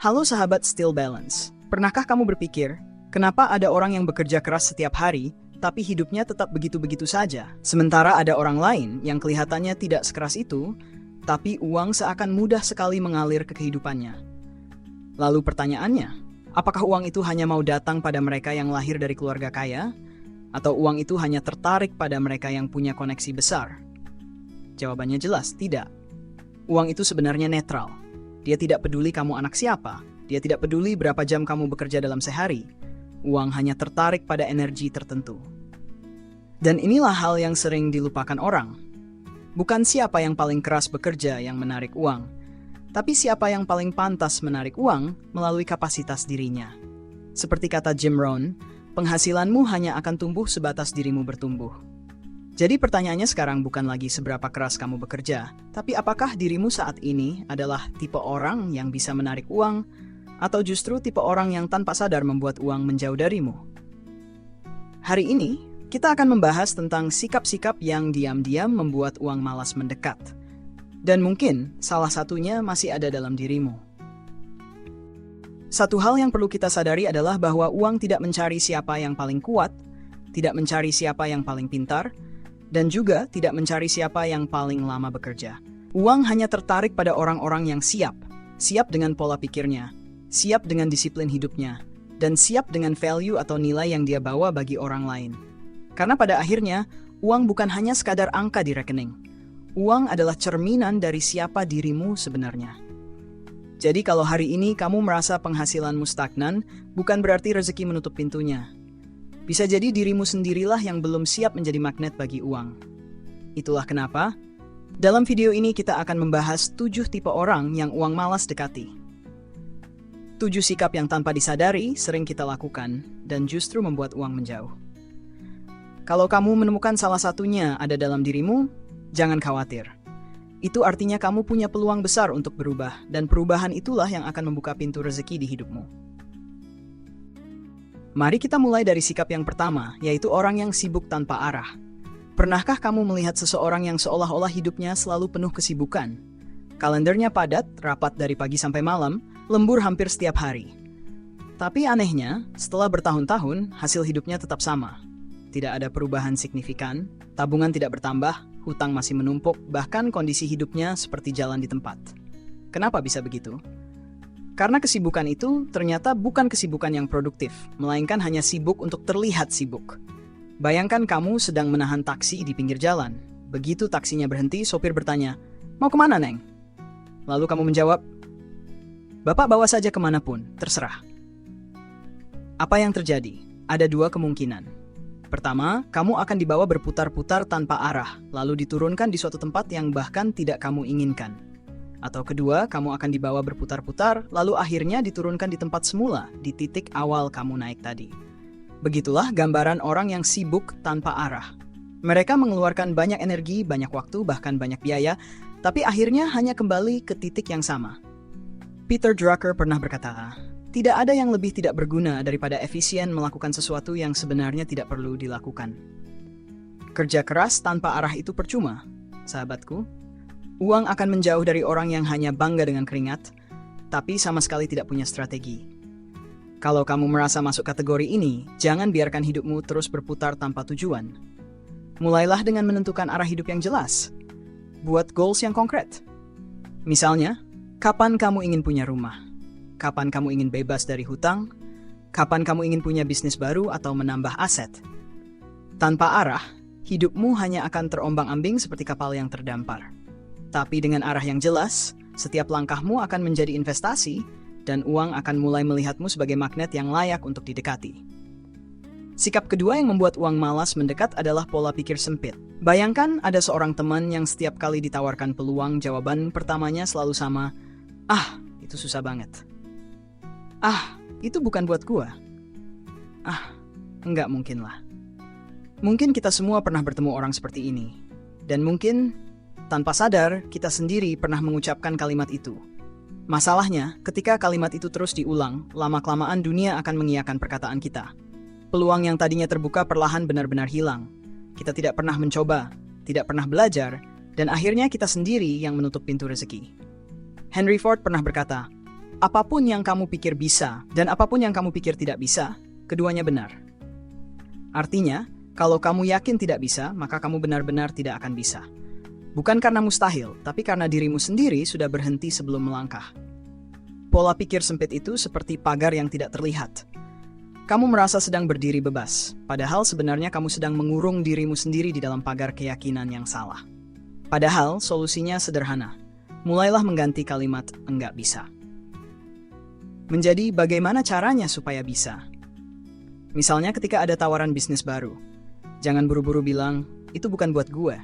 Halo sahabat Still Balance. Pernahkah kamu berpikir, kenapa ada orang yang bekerja keras setiap hari, tapi hidupnya tetap begitu-begitu saja? Sementara ada orang lain yang kelihatannya tidak sekeras itu, tapi uang seakan mudah sekali mengalir ke kehidupannya. Lalu pertanyaannya, apakah uang itu hanya mau datang pada mereka yang lahir dari keluarga kaya? Atau uang itu hanya tertarik pada mereka yang punya koneksi besar? Jawabannya jelas, tidak. Uang itu sebenarnya netral. Dia tidak peduli kamu anak siapa. Dia tidak peduli berapa jam kamu bekerja dalam sehari. Uang hanya tertarik pada energi tertentu. Dan inilah hal yang sering dilupakan orang. Bukan siapa yang paling keras bekerja yang menarik uang, tapi siapa yang paling pantas menarik uang melalui kapasitas dirinya. Seperti kata Jim Rohn, penghasilanmu hanya akan tumbuh sebatas dirimu bertumbuh. Jadi pertanyaannya sekarang bukan lagi seberapa keras kamu bekerja, tapi apakah dirimu saat ini adalah tipe orang yang bisa menarik uang, atau justru tipe orang yang tanpa sadar membuat uang menjauh darimu? Hari ini, kita akan membahas tentang sikap-sikap yang diam-diam membuat uang malas mendekat. Dan mungkin salah satunya masih ada dalam dirimu. Satu hal yang perlu kita sadari adalah bahwa uang tidak mencari siapa yang paling kuat, tidak mencari siapa yang paling pintar, dan juga tidak mencari siapa yang paling lama bekerja. Uang hanya tertarik pada orang-orang yang siap dengan pola pikirnya, siap dengan disiplin hidupnya, dan siap dengan value atau nilai yang dia bawa bagi orang lain. Karena pada akhirnya, uang bukan hanya sekadar angka di rekening. Uang adalah cerminan dari siapa dirimu sebenarnya. Jadi kalau hari ini kamu merasa penghasilanmu stagnan, bukan berarti rezeki menutup pintunya. Bisa jadi dirimu sendirilah yang belum siap menjadi magnet bagi uang. Itulah kenapa, dalam video ini kita akan membahas 7 tipe orang yang uang malas dekati. 7 sikap yang tanpa disadari sering kita lakukan dan justru membuat uang menjauh. Kalau kamu menemukan salah satunya ada dalam dirimu, jangan khawatir. Itu artinya kamu punya peluang besar untuk berubah, dan perubahan itulah yang akan membuka pintu rezeki di hidupmu. Mari kita mulai dari sikap yang pertama, yaitu orang yang sibuk tanpa arah. Pernahkah kamu melihat seseorang yang seolah-olah hidupnya selalu penuh kesibukan? Kalendernya padat, rapat dari pagi sampai malam, lembur hampir setiap hari. Tapi anehnya, setelah bertahun-tahun, hasil hidupnya tetap sama. Tidak ada perubahan signifikan, tabungan tidak bertambah, hutang masih menumpuk, bahkan kondisi hidupnya seperti jalan di tempat. Kenapa bisa begitu? Karena kesibukan itu ternyata bukan kesibukan yang produktif, melainkan hanya sibuk untuk terlihat sibuk. Bayangkan kamu sedang menahan taksi di pinggir jalan. Begitu taksinya berhenti, sopir bertanya, "Mau kemana, Neng?" Lalu kamu menjawab, "Bapak bawa saja kemanapun, terserah." Apa yang terjadi? Ada 2 kemungkinan. Pertama, kamu akan dibawa berputar-putar tanpa arah, lalu diturunkan di suatu tempat yang bahkan tidak kamu inginkan. Atau kedua, kamu akan dibawa berputar-putar, lalu akhirnya diturunkan di tempat semula, di titik awal kamu naik tadi. Begitulah gambaran orang yang sibuk tanpa arah. Mereka mengeluarkan banyak energi, banyak waktu, bahkan banyak biaya, tapi akhirnya hanya kembali ke titik yang sama. Peter Drucker pernah berkata, "Tidak ada yang lebih tidak berguna daripada efisien melakukan sesuatu yang sebenarnya tidak perlu dilakukan." Kerja keras tanpa arah itu percuma, sahabatku. Uang akan menjauh dari orang yang hanya bangga dengan keringat, tapi sama sekali tidak punya strategi. Kalau kamu merasa masuk kategori ini, jangan biarkan hidupmu terus berputar tanpa tujuan. Mulailah dengan menentukan arah hidup yang jelas. Buat goals yang konkret. Misalnya, kapan kamu ingin punya rumah? Kapan kamu ingin bebas dari hutang? Kapan kamu ingin punya bisnis baru atau menambah aset? Tanpa arah, hidupmu hanya akan terombang-ambing seperti kapal yang terdampar. Tapi dengan arah yang jelas, setiap langkahmu akan menjadi investasi, dan uang akan mulai melihatmu sebagai magnet yang layak untuk didekati. Sikap kedua yang membuat uang malas mendekat adalah pola pikir sempit. Bayangkan ada seorang teman yang setiap kali ditawarkan peluang, jawaban pertamanya selalu sama, "Ah, itu susah banget. Ah, itu bukan buat gua. Ah, enggak mungkin lah." Mungkin kita semua pernah bertemu orang seperti ini. Dan mungkin tanpa sadar, kita sendiri pernah mengucapkan kalimat itu. Masalahnya, ketika kalimat itu terus diulang, lama-kelamaan dunia akan mengiyakan perkataan kita. Peluang yang tadinya terbuka perlahan benar-benar hilang. Kita tidak pernah mencoba, tidak pernah belajar, dan akhirnya kita sendiri yang menutup pintu rezeki. Henry Ford pernah berkata, Apapun yang kamu pikir bisa dan apapun yang kamu pikir tidak bisa, keduanya benar. Artinya, kalau kamu yakin tidak bisa, maka kamu benar-benar tidak akan bisa. Bukan karena mustahil, tapi karena dirimu sendiri sudah berhenti sebelum melangkah. Pola pikir sempit itu seperti pagar yang tidak terlihat. Kamu merasa sedang berdiri bebas, padahal sebenarnya kamu sedang mengurung dirimu sendiri di dalam pagar keyakinan yang salah. Padahal solusinya sederhana. Mulailah mengganti kalimat "enggak bisa" menjadi "bagaimana caranya supaya bisa". Misalnya ketika ada tawaran bisnis baru, jangan buru-buru bilang, "Itu bukan buat gue".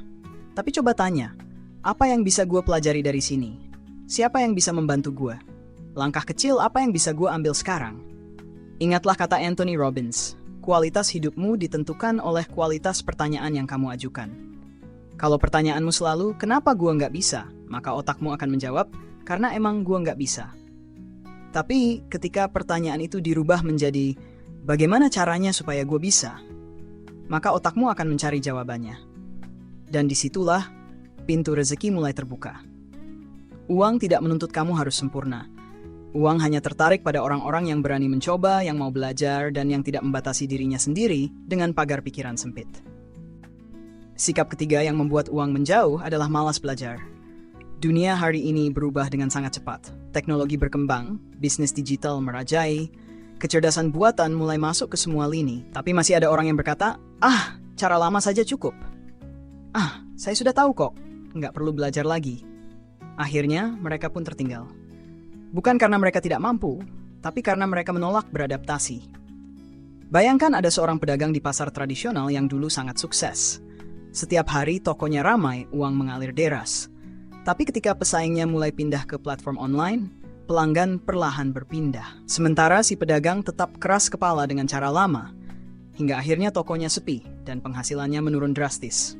Tapi coba tanya, apa yang bisa gue pelajari dari sini? Siapa yang bisa membantu gue? Langkah kecil apa yang bisa gue ambil sekarang? Ingatlah kata Anthony Robbins, kualitas hidupmu ditentukan oleh kualitas pertanyaan yang kamu ajukan. Kalau pertanyaanmu selalu, "Kenapa gue nggak bisa?" maka otakmu akan menjawab, "Karena emang gue nggak bisa". Tapi ketika pertanyaan itu dirubah menjadi, "Bagaimana caranya supaya gue bisa?" maka otakmu akan mencari jawabannya. Dan disitulah pintu rezeki mulai terbuka. Uang tidak menuntut kamu harus sempurna. Uang hanya tertarik pada orang-orang yang berani mencoba, yang mau belajar, dan yang tidak membatasi dirinya sendiri dengan pagar pikiran sempit. Sikap ketiga yang membuat uang menjauh adalah malas belajar. Dunia hari ini berubah dengan sangat cepat. Teknologi berkembang, bisnis digital merajai, kecerdasan buatan mulai masuk ke semua lini. Tapi masih ada orang yang berkata, cara lama saja cukup. Saya sudah tahu kok, nggak perlu belajar lagi. Akhirnya, mereka pun tertinggal. Bukan karena mereka tidak mampu, tapi karena mereka menolak beradaptasi. Bayangkan ada seorang pedagang di pasar tradisional yang dulu sangat sukses. Setiap hari tokonya ramai, uang mengalir deras. Tapi ketika pesaingnya mulai pindah ke platform online, pelanggan perlahan berpindah. Sementara si pedagang tetap keras kepala dengan cara lama, hingga akhirnya tokonya sepi dan penghasilannya menurun drastis.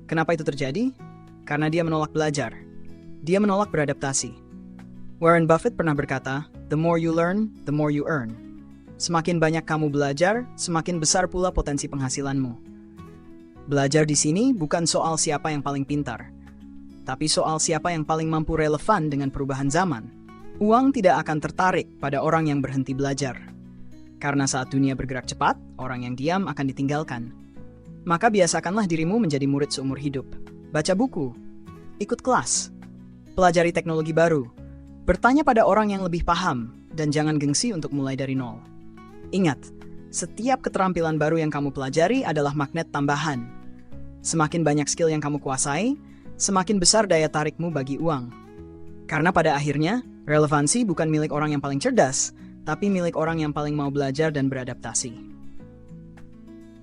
Kenapa itu terjadi? Karena dia menolak belajar. Dia menolak beradaptasi. Warren Buffett pernah berkata, "The more you learn, the more you earn." Semakin banyak kamu belajar, semakin besar pula potensi penghasilanmu. Belajar di sini bukan soal siapa yang paling pintar, tapi soal siapa yang paling mampu relevan dengan perubahan zaman. Uang tidak akan tertarik pada orang yang berhenti belajar. Karena saat dunia bergerak cepat, orang yang diam akan ditinggalkan. Maka biasakanlah dirimu menjadi murid seumur hidup. Baca buku, ikut kelas, pelajari teknologi baru, bertanya pada orang yang lebih paham, dan jangan gengsi untuk mulai dari nol. Ingat, setiap keterampilan baru yang kamu pelajari adalah magnet tambahan. Semakin banyak skill yang kamu kuasai, semakin besar daya tarikmu bagi uang. Karena pada akhirnya, relevansi bukan milik orang yang paling cerdas, tapi milik orang yang paling mau belajar dan beradaptasi.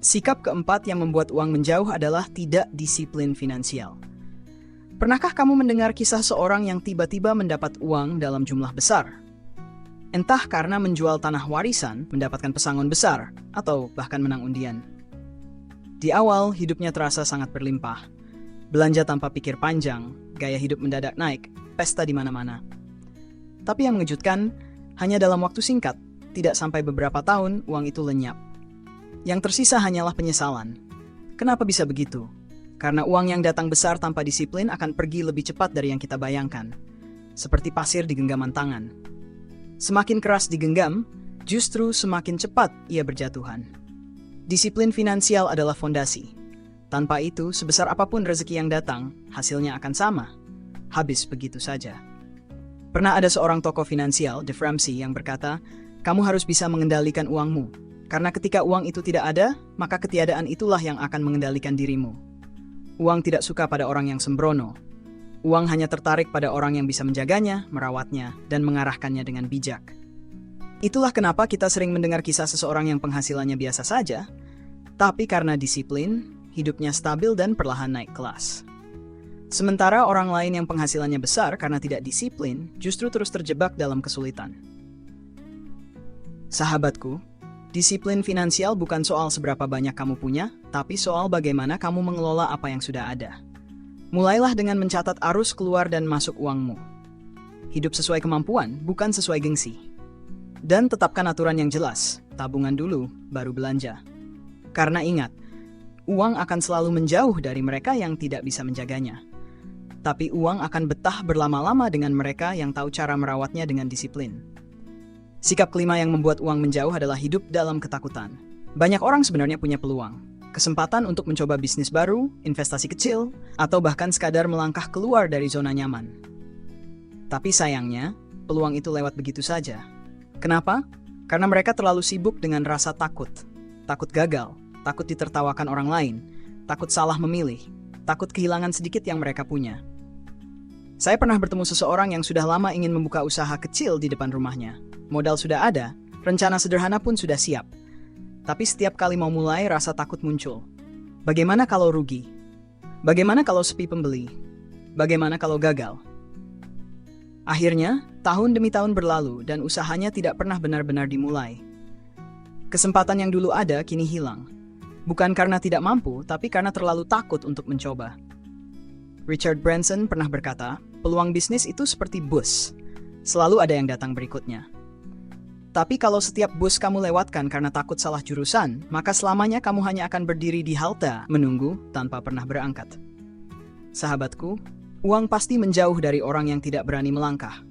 Sikap keempat yang membuat uang menjauh adalah tidak disiplin finansial. Pernahkah kamu mendengar kisah seorang yang tiba-tiba mendapat uang dalam jumlah besar? Entah karena menjual tanah warisan, mendapatkan pesangon besar, atau bahkan menang undian. Di awal, hidupnya terasa sangat berlimpah. Belanja tanpa pikir panjang, gaya hidup mendadak naik, pesta di mana-mana. Tapi yang mengejutkan, hanya dalam waktu singkat, tidak sampai beberapa tahun, uang itu lenyap. Yang tersisa hanyalah penyesalan. Kenapa bisa begitu? Karena uang yang datang besar tanpa disiplin akan pergi lebih cepat dari yang kita bayangkan. Seperti pasir di genggaman tangan. Semakin keras digenggam, justru semakin cepat ia berjatuhan. Disiplin finansial adalah fondasi. Tanpa itu, sebesar apapun rezeki yang datang, hasilnya akan sama. Habis begitu saja. Pernah ada seorang tokoh finansial, Dave Ramsey, yang berkata, "Kamu harus bisa mengendalikan uangmu. Karena ketika uang itu tidak ada, maka ketiadaan itulah yang akan mengendalikan dirimu." Uang tidak suka pada orang yang sembrono. Uang hanya tertarik pada orang yang bisa menjaganya, merawatnya, dan mengarahkannya dengan bijak. Itulah kenapa kita sering mendengar kisah seseorang yang penghasilannya biasa saja, tapi karena disiplin, hidupnya stabil dan perlahan naik kelas. Sementara orang lain yang penghasilannya besar karena tidak disiplin, justru terus terjebak dalam kesulitan. Sahabatku, disiplin finansial bukan soal seberapa banyak kamu punya, tapi soal bagaimana kamu mengelola apa yang sudah ada. Mulailah dengan mencatat arus keluar dan masuk uangmu. Hidup sesuai kemampuan, bukan sesuai gengsi. Dan tetapkan aturan yang jelas, tabungan dulu, baru belanja. Karena ingat, uang akan selalu menjauh dari mereka yang tidak bisa menjaganya. tapi uang akan betah berlama-lama dengan mereka yang tahu cara merawatnya dengan disiplin. Sikap kelima yang membuat uang menjauh adalah hidup dalam ketakutan. Banyak orang sebenarnya punya peluang, kesempatan untuk mencoba bisnis baru, investasi kecil, atau bahkan sekadar melangkah keluar dari zona nyaman. Tapi sayangnya, peluang itu lewat begitu saja. Kenapa? Karena mereka terlalu sibuk dengan rasa takut. Takut gagal, takut ditertawakan orang lain, takut salah memilih, takut kehilangan sedikit yang mereka punya. Saya pernah bertemu seseorang yang sudah lama ingin membuka usaha kecil di depan rumahnya. Modal sudah ada, rencana sederhana pun sudah siap. Tapi setiap kali mau mulai, rasa takut muncul. Bagaimana kalau rugi? Bagaimana kalau sepi pembeli? Bagaimana kalau gagal? Akhirnya, tahun demi tahun berlalu dan usahanya tidak pernah benar-benar dimulai. Kesempatan yang dulu ada kini hilang. Bukan karena tidak mampu, tapi karena terlalu takut untuk mencoba. Richard Branson pernah berkata, peluang bisnis itu seperti bus. Selalu ada yang datang berikutnya. Tapi kalau setiap bus kamu lewatkan karena takut salah jurusan, maka selamanya kamu hanya akan berdiri di halte, menunggu tanpa pernah berangkat. Sahabatku, uang pasti menjauh dari orang yang tidak berani melangkah.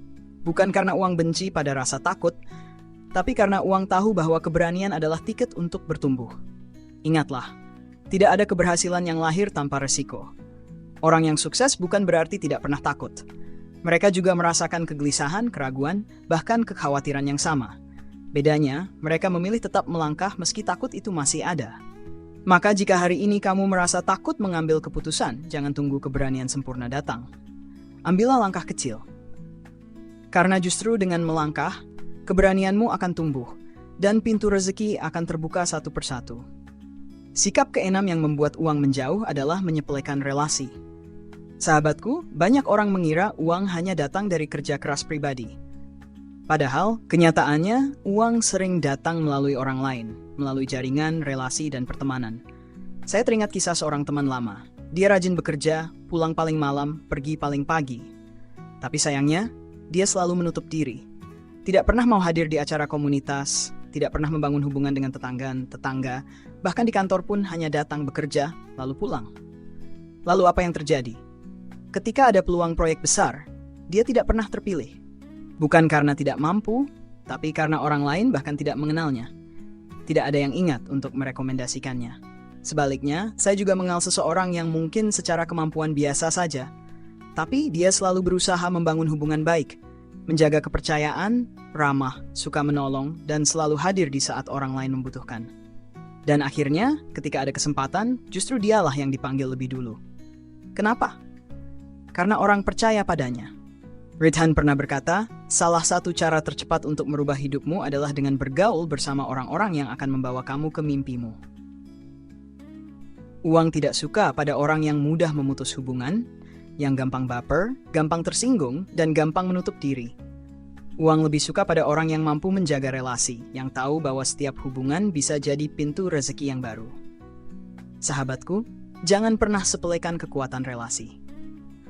Bukan karena uang benci pada rasa takut, tapi karena uang tahu bahwa keberanian adalah tiket untuk bertumbuh. Ingatlah, tidak ada keberhasilan yang lahir tanpa resiko. Orang yang sukses bukan berarti tidak pernah takut. Mereka juga merasakan kegelisahan, keraguan, bahkan kekhawatiran yang sama. Bedanya, mereka memilih tetap melangkah meski takut itu masih ada. Maka jika hari ini kamu merasa takut mengambil keputusan, jangan tunggu keberanian sempurna datang. Ambillah langkah kecil. Karena justru dengan melangkah, keberanianmu akan tumbuh, dan pintu rezeki akan terbuka satu persatu. Sikap keenam yang membuat uang menjauh adalah menyepelekan relasi. Sahabatku, banyak orang mengira uang hanya datang dari kerja keras pribadi. Padahal, kenyataannya, uang sering datang melalui orang lain, melalui jaringan, relasi, dan pertemanan. Saya teringat kisah seorang teman lama. Dia rajin bekerja, pulang paling malam, pergi paling pagi. Tapi sayangnya, dia selalu menutup diri. Tidak pernah mau hadir di acara komunitas, tidak pernah membangun hubungan dengan tetangga, bahkan di kantor pun hanya datang bekerja, lalu pulang. Lalu apa yang terjadi? Ketika ada peluang proyek besar, dia tidak pernah terpilih. Bukan karena tidak mampu, tapi karena orang lain bahkan tidak mengenalnya. Tidak ada yang ingat untuk merekomendasikannya. Sebaliknya, saya juga mengenal seseorang yang mungkin secara kemampuan biasa saja, tapi dia selalu berusaha membangun hubungan baik, menjaga kepercayaan, ramah, suka menolong, dan selalu hadir di saat orang lain membutuhkan. Dan akhirnya, ketika ada kesempatan, justru dialah yang dipanggil lebih dulu. Kenapa? Karena orang percaya padanya. Ridhan pernah berkata, salah satu cara tercepat untuk merubah hidupmu adalah dengan bergaul bersama orang-orang yang akan membawa kamu ke mimpimu. Uang tidak suka pada orang yang mudah memutus hubungan, yang gampang baper, gampang tersinggung, dan gampang menutup diri. Uang lebih suka pada orang yang mampu menjaga relasi, yang tahu bahwa setiap hubungan bisa jadi pintu rezeki yang baru. Sahabatku, jangan pernah sepelekan kekuatan relasi.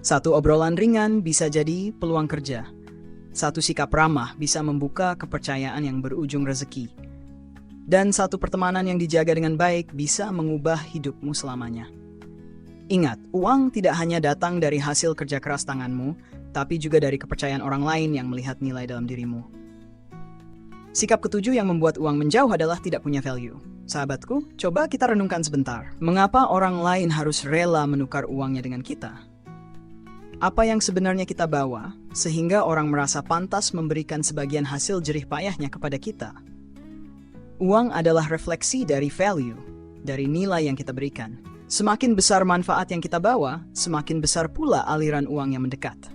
Satu obrolan ringan bisa jadi peluang kerja. Satu sikap ramah bisa membuka kepercayaan yang berujung rezeki. Dan satu pertemanan yang dijaga dengan baik bisa mengubah hidupmu selamanya. Ingat, uang tidak hanya datang dari hasil kerja keras tanganmu, tapi juga dari kepercayaan orang lain yang melihat nilai dalam dirimu. Sikap ketujuh yang membuat uang menjauh adalah tidak punya value. Sahabatku, coba kita renungkan sebentar. Mengapa orang lain harus rela menukar uangnya dengan kita? Apa yang sebenarnya kita bawa, sehingga orang merasa pantas memberikan sebagian hasil jerih payahnya kepada kita? Uang adalah refleksi dari value, dari nilai yang kita berikan. Semakin besar manfaat yang kita bawa, semakin besar pula aliran uang yang mendekat.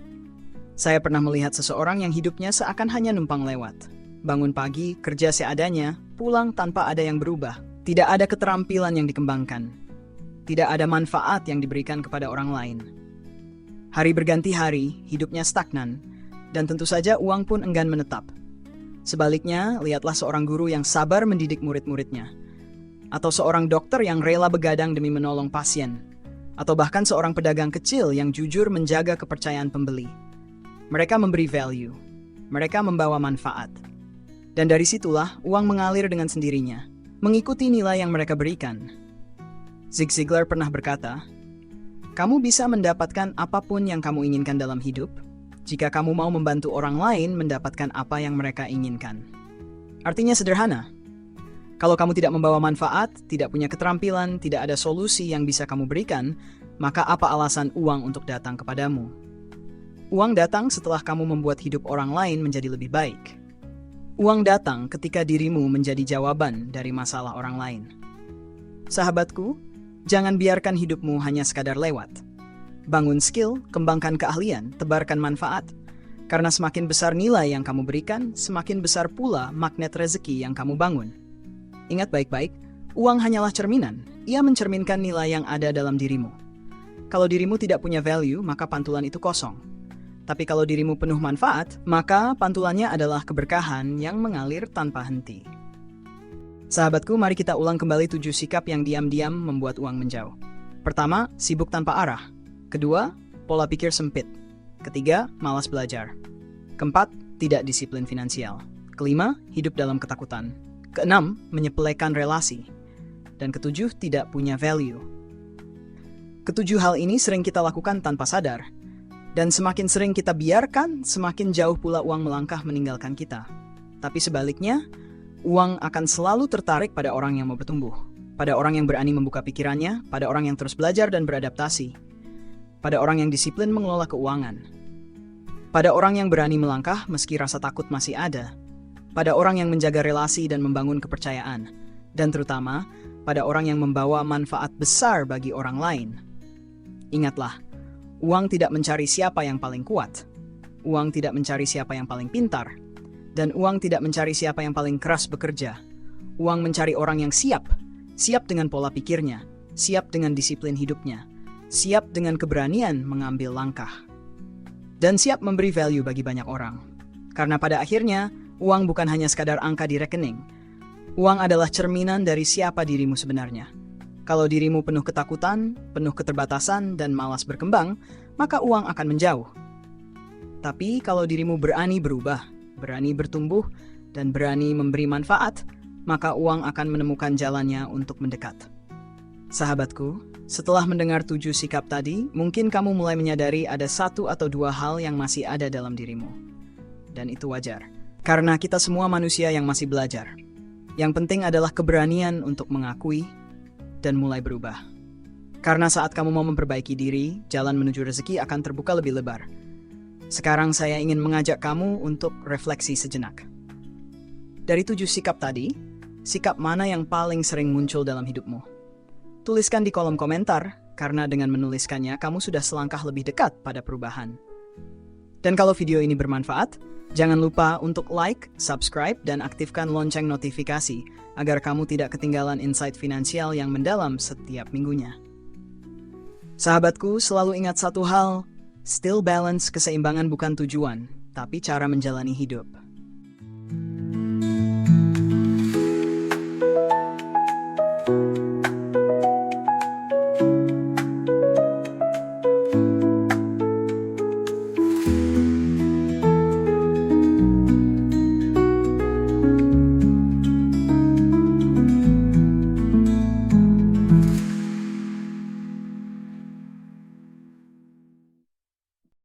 Saya pernah melihat seseorang yang hidupnya seakan hanya numpang lewat. Bangun pagi, kerja seadanya, pulang tanpa ada yang berubah. Tidak ada keterampilan yang dikembangkan. Tidak ada manfaat yang diberikan kepada orang lain. Hari berganti hari, hidupnya stagnan, dan tentu saja uang pun enggan menetap. Sebaliknya, lihatlah seorang guru yang sabar mendidik murid-muridnya, atau seorang dokter yang rela begadang demi menolong pasien, atau bahkan seorang pedagang kecil yang jujur menjaga kepercayaan pembeli. Mereka memberi value, mereka membawa manfaat. Dan dari situlah uang mengalir dengan sendirinya, mengikuti nilai yang mereka berikan. Zig Ziglar pernah berkata, Kamu bisa mendapatkan apapun yang kamu inginkan dalam hidup jika kamu mau membantu orang lain mendapatkan apa yang mereka inginkan. Artinya sederhana. Kalau kamu tidak membawa manfaat, tidak punya keterampilan, tidak ada solusi yang bisa kamu berikan, maka apa alasan uang untuk datang kepadamu? Uang datang setelah kamu membuat hidup orang lain menjadi lebih baik. Uang datang ketika dirimu menjadi jawaban dari masalah orang lain. Sahabatku, jangan biarkan hidupmu hanya sekadar lewat. Bangun skill, kembangkan keahlian, tebarkan manfaat. Karena semakin besar nilai yang kamu berikan, semakin besar pula magnet rezeki yang kamu bangun. Ingat baik-baik, uang hanyalah cerminan. Ia mencerminkan nilai yang ada dalam dirimu. Kalau dirimu tidak punya value, maka pantulan itu kosong. Tapi kalau dirimu penuh manfaat, maka pantulannya adalah keberkahan yang mengalir tanpa henti. Sahabatku, mari kita ulang kembali 7 sikap yang diam-diam membuat uang menjauh. Pertama, sibuk tanpa arah. Kedua, pola pikir sempit. Ketiga, malas belajar. Keempat, tidak disiplin finansial. Kelima, hidup dalam ketakutan. Keenam, menyepelekan relasi. Dan ketujuh, tidak punya value. Ketujuh hal ini sering kita lakukan tanpa sadar. Dan semakin sering kita biarkan, semakin jauh pula uang melangkah meninggalkan kita. Tapi sebaliknya, uang akan selalu tertarik pada orang yang mau bertumbuh. Pada orang yang berani membuka pikirannya, pada orang yang terus belajar dan beradaptasi. Pada orang yang disiplin mengelola keuangan. Pada orang yang berani melangkah meski rasa takut masih ada. Pada orang yang menjaga relasi dan membangun kepercayaan, dan terutama pada orang yang membawa manfaat besar bagi orang lain. Ingatlah, uang tidak mencari siapa yang paling kuat, uang tidak mencari siapa yang paling pintar, dan uang tidak mencari siapa yang paling keras bekerja. Uang mencari orang yang siap dengan pola pikirnya, siap dengan disiplin hidupnya, siap dengan keberanian mengambil langkah, dan siap memberi value bagi banyak orang. Karena pada akhirnya, uang bukan hanya sekadar angka di rekening. Uang adalah cerminan dari siapa dirimu sebenarnya. Kalau dirimu penuh ketakutan, penuh keterbatasan, dan malas berkembang, maka uang akan menjauh. Tapi kalau dirimu berani berubah, berani bertumbuh, dan berani memberi manfaat, maka uang akan menemukan jalannya untuk mendekat. Sahabatku, setelah mendengar 7 sikap tadi, mungkin kamu mulai menyadari ada 1 atau 2 hal yang masih ada dalam dirimu. Dan itu wajar. Karena kita semua manusia yang masih belajar. Yang penting adalah keberanian untuk mengakui dan mulai berubah. Karena saat kamu mau memperbaiki diri, jalan menuju rezeki akan terbuka lebih lebar. Sekarang saya ingin mengajak kamu untuk refleksi sejenak. Dari 7 sikap tadi, sikap mana yang paling sering muncul dalam hidupmu? Tuliskan di kolom komentar, karena dengan menuliskannya kamu sudah selangkah lebih dekat pada perubahan. Dan kalau video ini bermanfaat, jangan lupa untuk like, subscribe, dan aktifkan lonceng notifikasi agar kamu tidak ketinggalan insight finansial yang mendalam setiap minggunya. Sahabatku, selalu ingat satu hal, still balance, keseimbangan bukan tujuan, tapi cara menjalani hidup.